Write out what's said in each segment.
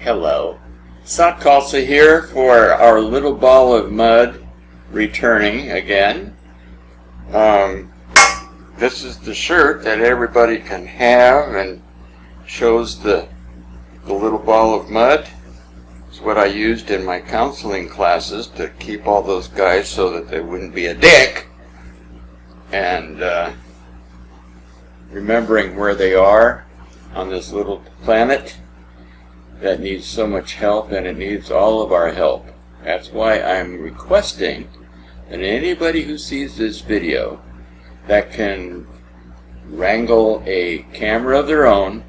Hello. Satkalsa here for our little ball of mud, returning again. This is the shirt that everybody can have and shows the little ball of mud. It's what I used in my counseling classes to keep all those guys so that they wouldn't be a dick. And remembering where they are on this little planet that needs so much help, and it needs all of our help. That's why I'm requesting that anybody who sees this video that can wrangle a camera of their own,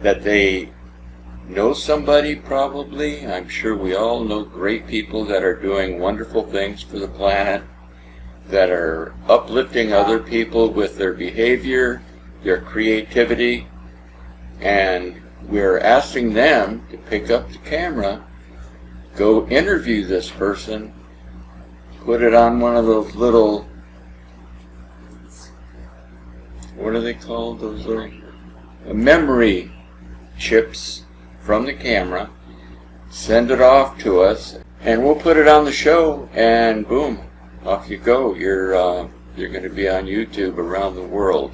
that they know somebody probably. I'm sure we all know great people that are doing wonderful things for the planet, that are uplifting other people with their behavior, their creativity, and we're asking them to pick up the camera, go interview this person, put it on one of those little, what are they called, those little memory chips from the camera, send it off to us, and we'll put it on the show, and boom, off you go. You're going to be on YouTube around the world.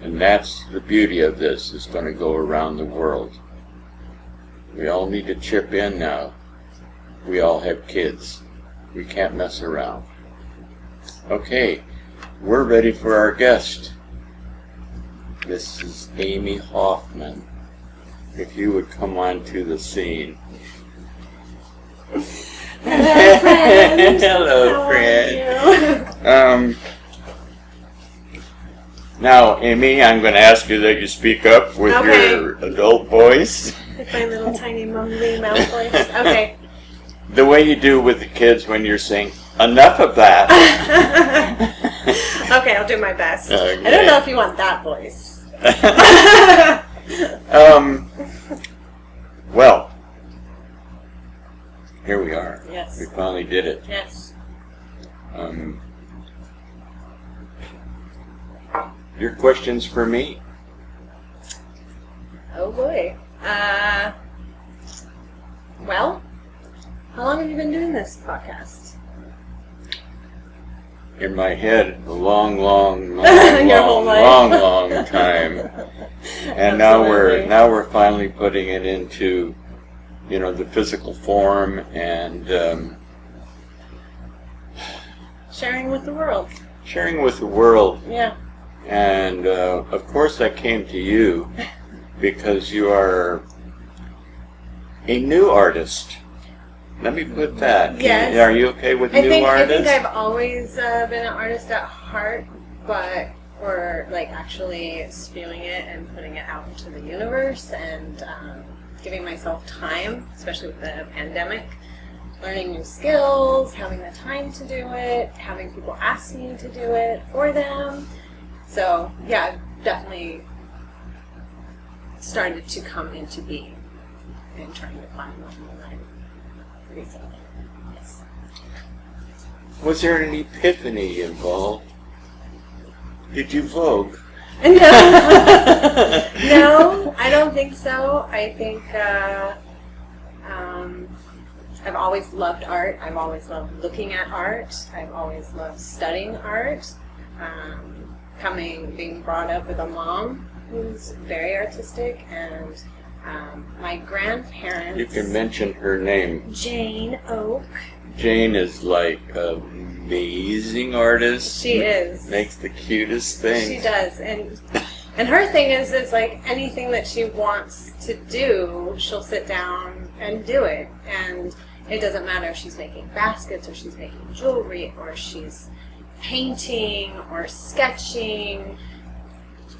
And that's the beauty of this. It's going to go around the world. We all need to chip in now. We all have kids. We can't mess around. Okay, we're ready for our guest. This is Amy Hofmann. If you would come on to the scene. Hello, friend. Hello, friend. How are you? Now, Amy, I'm going to ask you that you speak up with your adult voice. With my little tiny mumbly mouth voice. Okay. The way you do with the kids when you're saying, enough of that. Okay, I'll do my best. Okay. I don't know if you want that voice. Well, here we are. Yes. We finally did it. Yes. Your questions for me? Oh boy. Well, how long have you been doing this podcast? In my head, a long time. And now we're finally putting it into, the physical form and sharing with the world. Sharing with the world. Yeah. And of course I came to you because you are a new artist. Let me put that. Yes. Are you okay with new artists? I think I've always been an artist at heart, but for actually spewing it and putting it out into the universe and giving myself time, especially with the pandemic, learning new skills, having the time to do it, having people ask me to do it for them. So, yeah, I've definitely started to come into being and trying to find my own life recently. Yes. Was there an epiphany involved? Did you Vogue? No, no, I don't think so. I think I've always loved art. I've always loved looking at art. I've always loved studying art. Being brought up with a mom who's very artistic, and my grandparents. You can mention her name. Jane Oak. Jane is like an amazing artist. She is. Makes the cutest things. She does, and her thing is like anything that she wants to do, she'll sit down and do it, and it doesn't matter if she's making baskets or she's making jewelry or she's painting or sketching.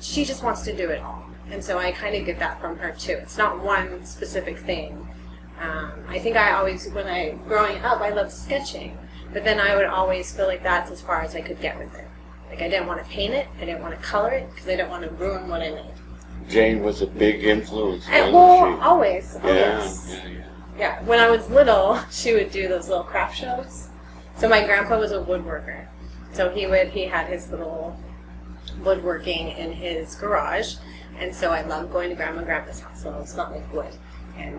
She just wants to do it all. And so I kind of get that from her too. It's not one specific thing. I think growing up, I loved sketching, but then I would always feel like that's as far as I could get with it. Like I didn't want to paint it, I didn't want to color it, because I didn't want to ruin what I made. Jane was a big influence. Always. Yeah. When I was little, she would do those little craft shows. So my grandpa was a woodworker. So he had his little woodworking in his garage, and so I loved going to Grandma and Grandpa's house, so it smelled like wood. And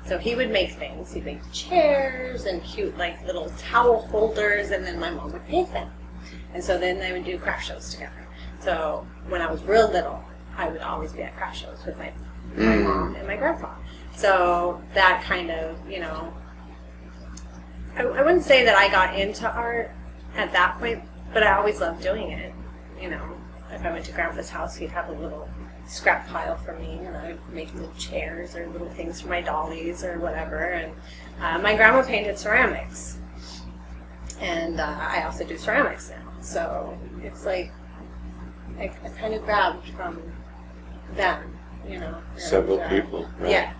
so he would make things. He'd make chairs and cute like little towel holders, and then my mom would paint them. And so then they would do craft shows together. So when I was real little, I would always be at craft shows with my mom and my grandpa. So that kind of, you know, I wouldn't say that I got into art at that point, but I always loved doing it. You know, if I went to Grandpa's house, he'd have a little scrap pile for me, and I would make little chairs or little things for my dollies or whatever. And my grandma painted ceramics, and I also do ceramics now. So it's like I kind of grabbed from them, you know. Several people, right? Yeah.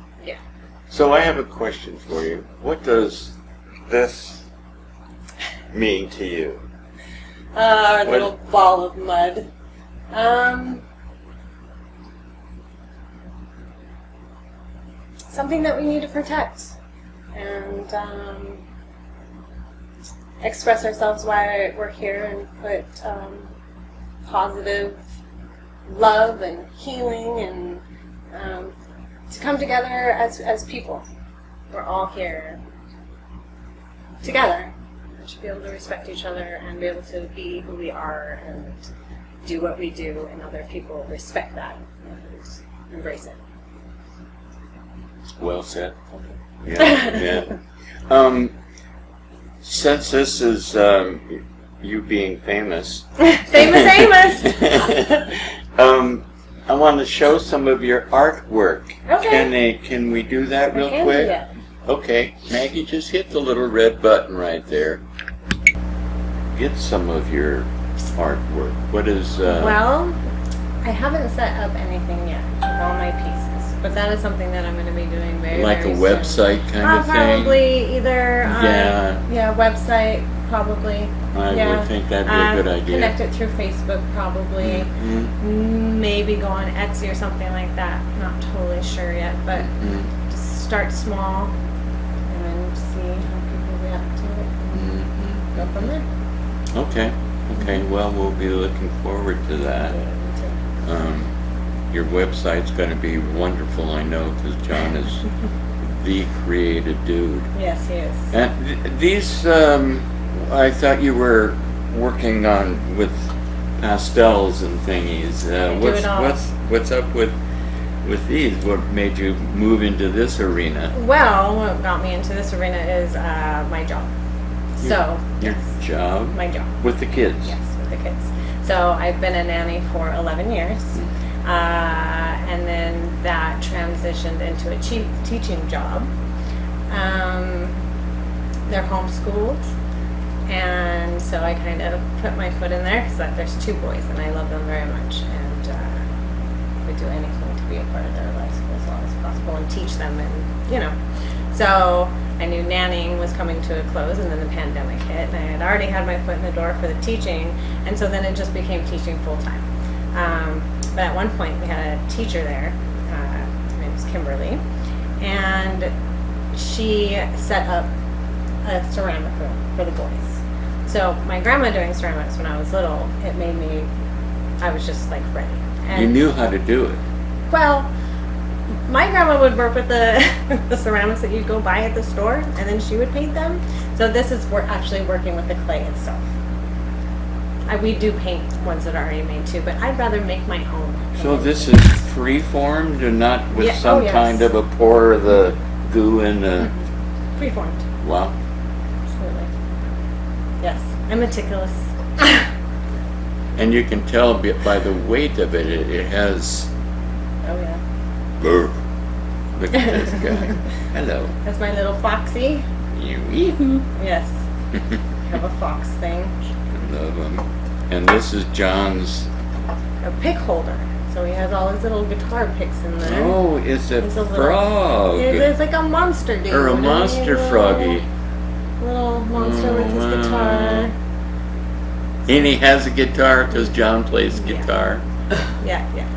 So I have a question for you. What does this mean to you? Our little ball of mud. Something that we need to protect and express ourselves why we're here, and put positive love and healing and to come together as people. We're all here together. We should be able to respect each other and be able to be who we are and do what we do, and other people respect that and embrace it. Well said. Yeah. Since this is you being famous, Famous Amos. I want to show some of your artwork. Okay. Can we do that real can quick? do that. Okay, Maggie, just hit the little red button right there. Get some of your artwork. What is? Well, I haven't set up anything yet with all my pieces, but that is something that I'm going to be doing very, like very a soon. website kind of thing? Probably either. Yeah. Website probably. I would think that'd be a good idea. Connect it through Facebook probably. Maybe go on Etsy or something like that. Not totally sure yet, but just start small and then see how people react to it and go from there. Okay, well, we'll be looking forward to that. Your website's going to be wonderful, I know, because John is the creative dude. Yes, he is. And these, I thought you were working on with pastels and thingies. do it all. What's up with these? What made you move into this arena? Well, what got me into this arena is my job. Your job? My job. With the kids? Yes, with the kids. So I've been a nanny for 11 years. And then that transitioned into a teaching job. They're homeschooled. And so I kind of put my foot in there because there's 2 boys and I love them very much. And would do anything to be a part of their lives as long as possible and teach them, and you know. So I knew nannying was coming to a close, and then the pandemic hit, and I had already had my foot in the door for the teaching, and so then it just became teaching full time. But at one point we had a teacher there, her name was Kimberly, and she set up a ceramic room for the boys. So my grandma doing ceramics when I was little, it made me, I was just like ready. And you knew how to do it. well, my grandma would work with the ceramics that you'd go buy at the store, and then she would paint them. So this is actually working with the clay itself. We do paint ones that are already made too, but I'd rather make my own. So this is free-formed and not with some yes. kind of a pour of the goo in the... Freeformed. Wow. Absolutely. Yes. I'm meticulous. And you can tell by the weight of it, it has... Oh yeah. Brr. Look at this guy. Hello. That's my little foxy. Yoo-hoo. Yes. I have a fox thing. I love him. And this is John's... A pick holder. So he has all his little guitar picks in there. Oh, it's a frog. It's like a monster dude. Or a monster froggy. Little monster with his guitar. And he has a guitar because John plays guitar. Yeah. Yeah.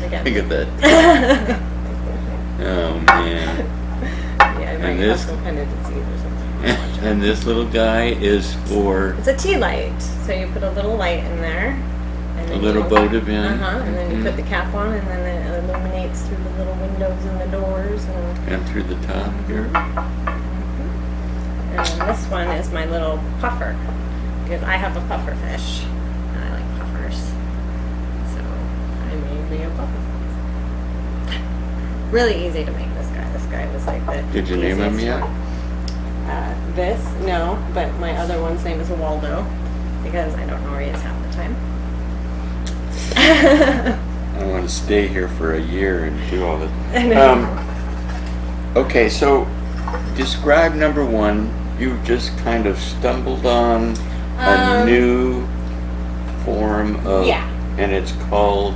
Again. Look at that. Oh man. Yeah, I might And have this- some kind of disease or something. And this little guy is for It's a tea light. So you put a little light in there. And a then little you, votive in. and then you put the cap on, and then it illuminates lights through the little windows and the doors. And through the top here. And this one is my little puffer, because I have a puffer fish, and I like puffers. So I made me a puffer. Really easy to make this guy. This guy was like the Did you name him easiest yet? one. This, no, but my other one's name is Waldo, because I don't know where he is half the time. I want to stay here for a year and do all this. I know. Okay, so describe number one. You just kind of stumbled on a new form of, Yeah. and it's called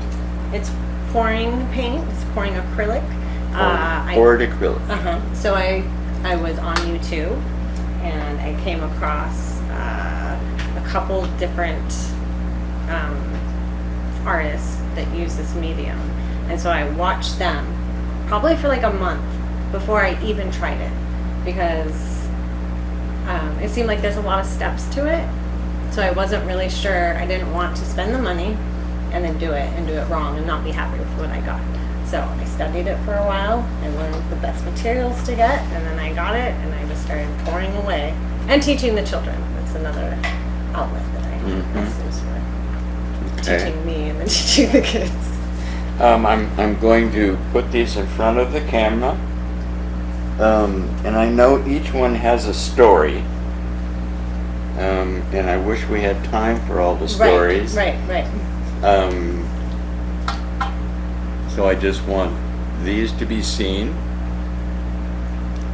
It's pouring paint. It's pouring acrylic. poured acrylic. So I was on YouTube, and I came across a couple different artists that use this medium, and so I watched them probably for like a month before I even tried it, because it seemed like there's a lot of steps to it, so I wasn't really sure. I didn't want to spend the money and then do it wrong and not be happy with what I got. So I studied it for a while. I learned the best materials to get, and then I got it, and I just started pouring away and teaching the children. That's another outlet that I use for teaching me and then teaching the kids. I'm going to put these in front of the camera, and I know each one has a story, and I wish we had time for all the stories. Right. So I just want these to be seen.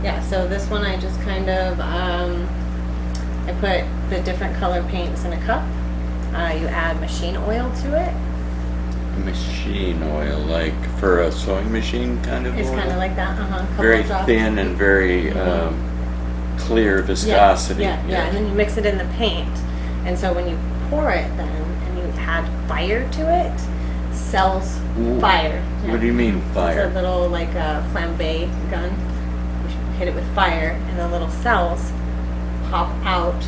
Yeah, so this one I just kind of, I put the different color paints in a cup. You add machine oil to it. Machine oil, like for a sewing machine kind of It's oil? kind of like that, couple Very drops. thin and very clear viscosity. Yeah, and then you mix it in the paint. And so when you pour it then, and you add fire to it, cells Ooh. fire. Yeah. What do you mean fire? It's a little like a flambe gun. You should hit it with fire, and the little cells pop out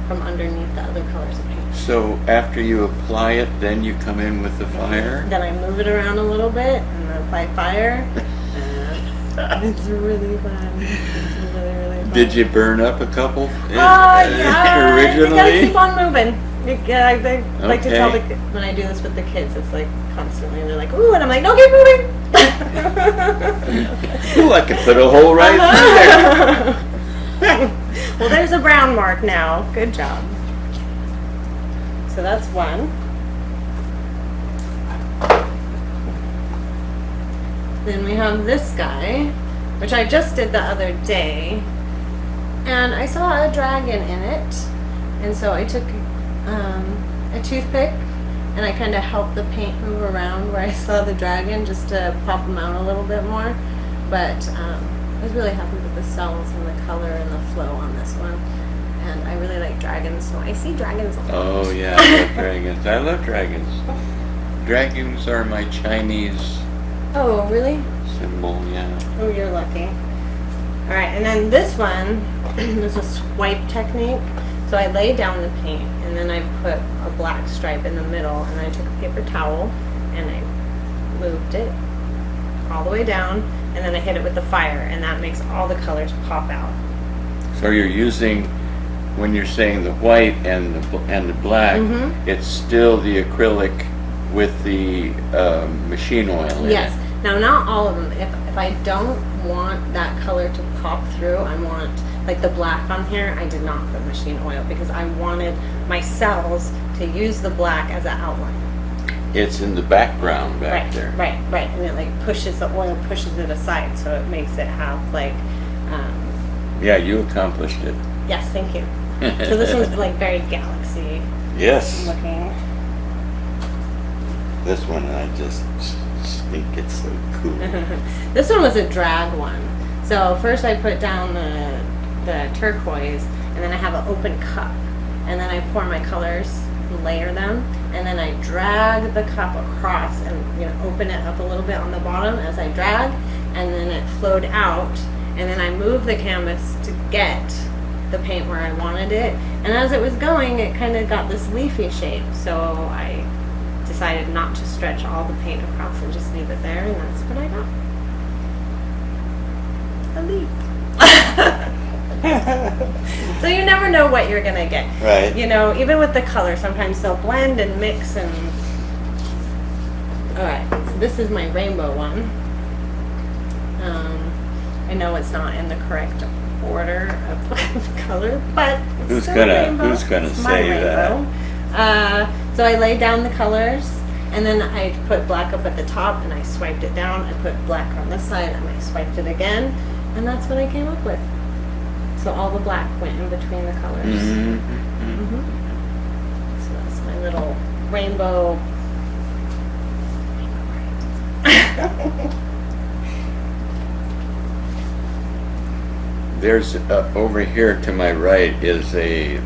from underneath the other colors of paint. So after you apply it, then you come in with the fire? Then I move it around a little bit and then apply fire. It's really fun. It's really fun. Did you burn up a couple Yeah. originally? You gotta keep on moving. I like to tell Okay. when I do this with the kids, it's like constantly, they're like, ooh, and I'm like, no, keep moving. Ooh, I could put a hole right through there. Well, there's a brown mark now. Good job. So that's one. Then we have this guy, which I just did the other day, and I saw a dragon in it, and so I took a toothpick and I kind of helped the paint move around where I saw the dragon just to pop them out a little bit more. But I was really happy with the cells and the color and the flow on this one. And I really like dragons, so I see dragons a lot. Oh yeah, I love dragons. I love dragons. Dragons are my Chinese Oh, really? symbol, yeah. Oh, you're lucky. Alright, and then this one is a swipe technique. So I lay down the paint, and then I put a black stripe in the middle, and then I took a paper towel, and I moved it all the way down, and then I hit it with the fire, and that makes all the colors pop out. So you're using, when you're saying the white and the black, it's still the acrylic with the machine oil in Yes. it. Now, not all of them. If I don't want that color to pop through, I want, like the black on here, I did not put machine oil because I wanted my cells to use the black as an outline. It's in the background back there. Right. And it like pushes, the oil pushes it aside, so it makes it have like, Yeah, you accomplished it. yes, thank you. So this one's like very galaxy Yes. looking. This one, I just think it's so cool. This one was a drag one. So first I put down the turquoise, and then I have an open cup, and then I pour my colors, layer them, and then I drag the cup across and open it up a little bit on the bottom as I drag, and then it flowed out, and then I moved the canvas to get the paint where I wanted it, and as it was going, it kind of got this leafy shape, so I decided not to stretch all the paint across and just leave it there, and that's what I got. A leaf. So you never know what you're gonna get. Right. You know, even with the color, sometimes they'll blend and mix and. All right, so this is my rainbow one. I know it's not in the correct order of color, but it's Who's still gonna- a rainbow. who's gonna It's my say that? rainbow. So I laid down the colors, and then I put black up at the top, and I swiped it down. I put black on this side, and I swiped it again, and that's what I came up with. So all the black went in between the colors. Mm-hmm. So that's my little rainbow. There's over here to my right is a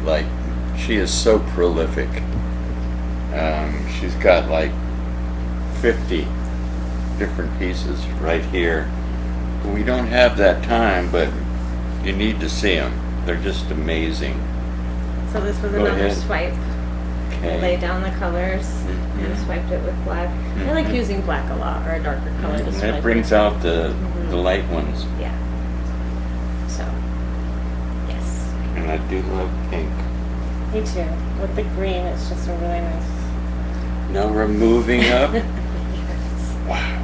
she is so prolific. She's got like 50 different pieces right here. We don't have that time, but you need to see them. They're just amazing. So this was Go another ahead. swipe. I laid down the colors and swiped it with black. I like using black a lot, or a darker color to And swipe it brings out the light ones. Yeah. So, yes. And I do love pink. Me too. With the green, it's just a really nice. Now we're moving up. Yes. Wow.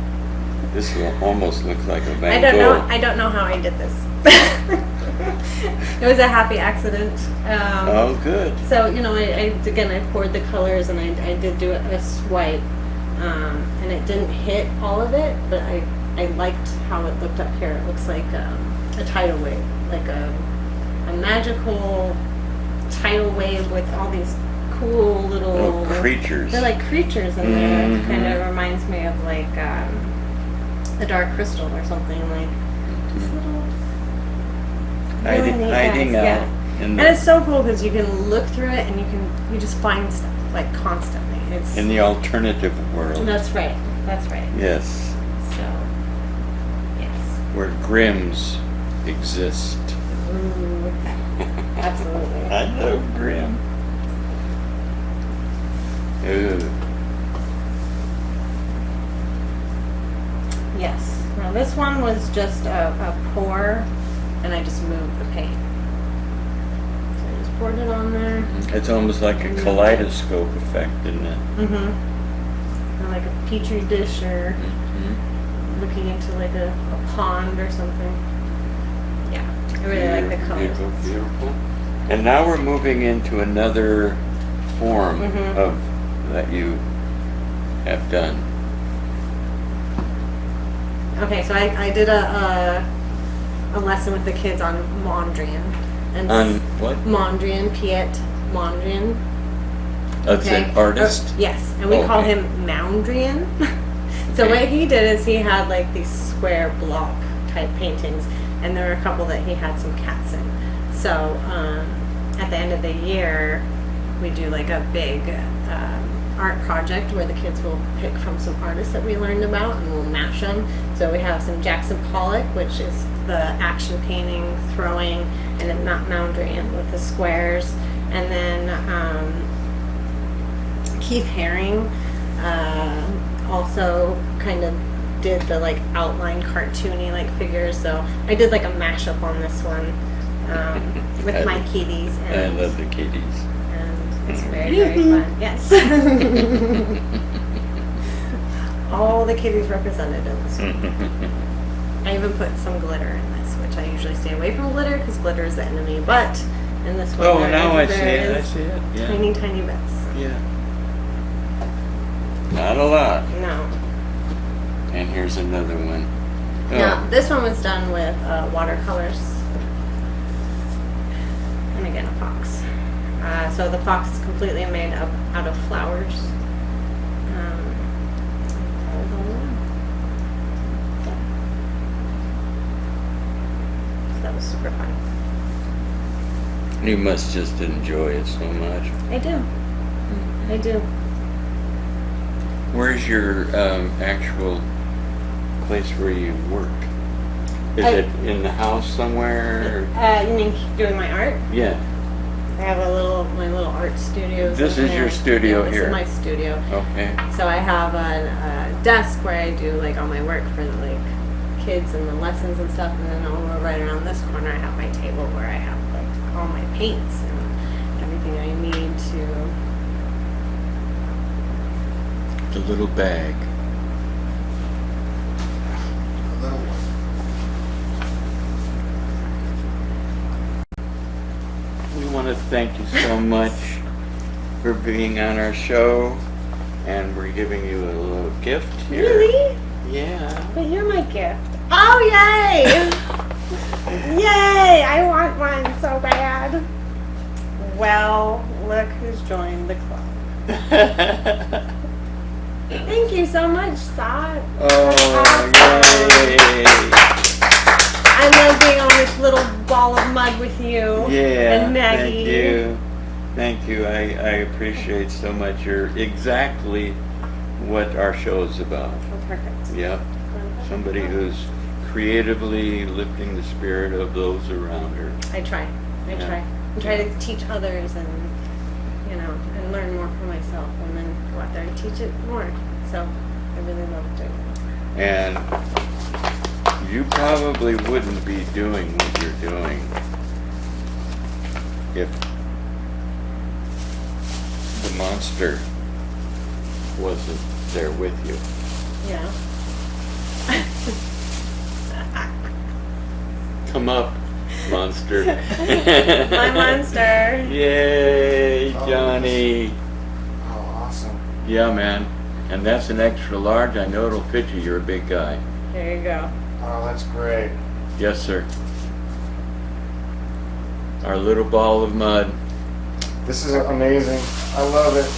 This almost looks like a Van I don't know. Gogh. I don't know how I did this. It was a happy accident. Oh, good. So, you know, I poured the colors, and I did do a swipe, and it didn't hit all of it, but I liked how it looked up here. It looks like a tidal wave, like a magical tidal wave with all these cool little Little creatures. They're like creatures in there. It Mhm. kind of reminds me of like a dark crystal or something, like just little Hiding, really neat hiding guys, out. yeah. In And the, it's so cool because you can look through it and you just find stuff like constantly. It's in the alternative world. That's right. That's right. Yes. So yes. Where Grimms exist. Ooh, absolutely. I love Grimm. Ooh. Yes. Now this one was just a pour, and I just moved the paint. So I just poured it on there. It's almost like a kaleidoscope effect, isn't it? Mm-hmm. Or like a petri dish, or looking into like a pond or something. Yeah, I really like the color. Beautiful, beautiful. And now we're moving into another form Mhm. of that you have done. Okay, so I did a lesson with the kids on Mondrian. And On what? Mondrian, Piet Mondrian. That's Okay. an artist? Yes, and we call Okay. him Moundrian. So Okay. what he did is he had like these square block type paintings, and there were a couple that he had some cats in. So at the end of the year, we do like a big art project where the kids will pick from some artists that we learned about, and we'll match them. So we have some Jackson Pollock, which is the action painting, throwing, and then Moundrian with the squares, and then Keith Haring also kind of did the like outline cartoony like figures. So I did like a mashup on this one with my kitties, I and love the kitties. it's very, very fun. Yes. All the kitties represented in this one. I even put some glitter in this, which I usually stay away from glitter because glitter is the enemy. But in this one, Oh, there now I is- see there it. I is see it. Yeah. tiny, tiny bits. Yeah. Not a lot. No. And here's another one. Oh. Now, this one was done with watercolors. And again, a fox. So the fox is completely made up out of flowers. So that was super fun. You must just enjoy it so much. I do. I do. Where's your actual place where you work? Is it in the house somewhere? You mean doing my art? Yeah. I have my little art studio. This is your studio This here. is my studio. Okay. So I have a desk where I do like all my work for like kids and the lessons and stuff, and then over right around this corner I have my table where I have like all my paints and everything I need to. The little bag. A little one. We want to thank you so much for being on our show, and we're giving you a little gift here. Really? Yeah. But you're my gift. Oh yay! Yay! I want one so bad. Well, look who's joined the club. Thank you so much, Sot. Oh, yay! I love being on this little ball of mud with you. Yeah, And Maggie. thank you. Thank you. I appreciate so much. You're exactly what our show is about. Oh, perfect. Yep. Somebody who's creatively lifting the spirit of those around her. I try. I try to teach others and, and learn more for myself and then go out there and teach it more. So I really love doing it. And you probably wouldn't be doing what you're doing if the monster wasn't there with you. Yeah. Come up, monster. My monster. Yay, Johnny. Oh, awesome. Yeah, man. And that's an extra large. I know it'll fit you. You're a big guy. There you go. Oh, that's great. Yes, sir. Our little ball of mud. This is amazing. I love it.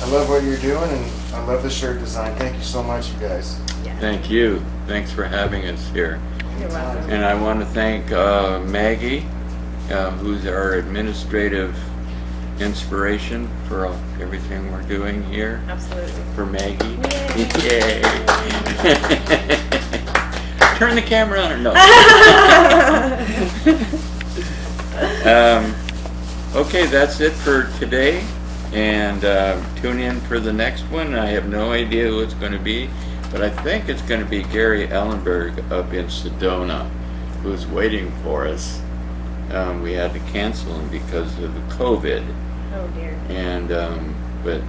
I love what you're doing, and I love the shirt design. Thank you so much, you guys. Yeah. Thank you. Thanks for having us here. You're welcome. And I want to thank Maggie, who's our administrative inspiration for everything we're doing here. Absolutely. For Maggie. Yay. Yay. Turn the camera on or no? Okay, that's it for today. And tune in for the next one. I have no idea who it's going to be, but I think it's going to be Gary Ellenberg up in Sedona, who's waiting for us. We had to cancel him because of the COVID, Oh dear. and but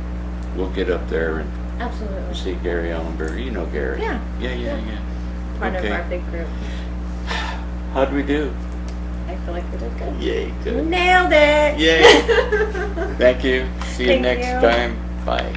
we'll get up there and Absolutely. see Gary Ellenberg. You know Gary. Yeah. Yeah. Part Okay. of our big group. How'd we do? I feel like we did good. Yay, good. Nailed it. Yay. Thank you. See you Thank next you. time. Bye.